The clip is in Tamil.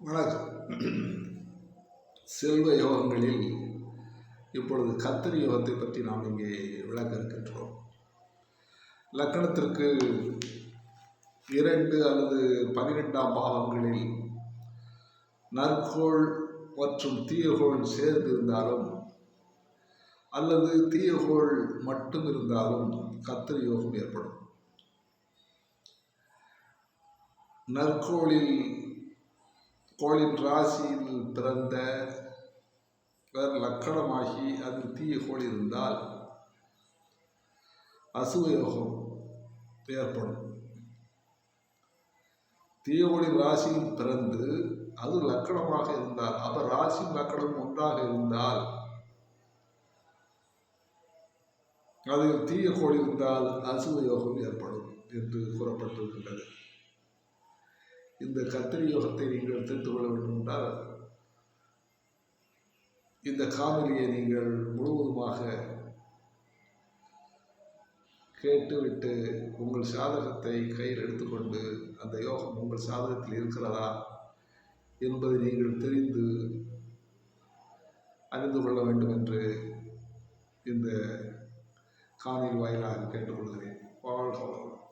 வணக்கம். செல்வ யோகங்களில் இப்பொழுது கத்திரி யோகத்தை பற்றி நாம் இங்கே விளக்க இருக்கின்றோம். லக்கணத்திற்கு 2 அல்லது 12ஆம் பாவங்களில் நற்கோள் மற்றும் தீயகோள் சேர்ந்து இருந்தாலும் அல்லது தீயகோள் மட்டும் இருந்தாலும் கத்திரி யோகம் ஏற்படும். நற்கோளில் கோளின் ராசியில் பிறந்த லக்கணமாகி அதில் தீய கோள் இருந்தால் அசுவ யோகம் ஏற்படும். தீயகோளின் ராசியில் பிறந்து அது லக்கணமாக இருந்தால், அப்ப ராசியும் லக்கணம் ஒன்றாக இருந்தால், அதில் தீய கோள் இருந்தால் அசுவ யோகம் ஏற்படும் என்று கூறப்பட்டிருக்கின்றது. இந்த கத்திரி யோகத்தை நீங்கள் தெரிந்து கொள்ள வேண்டும் என்றால் இந்த காணொலியை நீங்கள் முழுவதுமாக கேட்டுவிட்டு உங்கள் சாதகத்தை கையில் எடுத்துக்கொண்டு அந்த யோகம் உங்கள் சாதகத்தில் இருக்கிறதா என்பதை நீங்கள் அறிந்து கொள்ள வேண்டும் என்று இந்த காணொலி வாயிலாக கேட்டுக்கொள்கிறேன். வாழ்க வளமுடன்.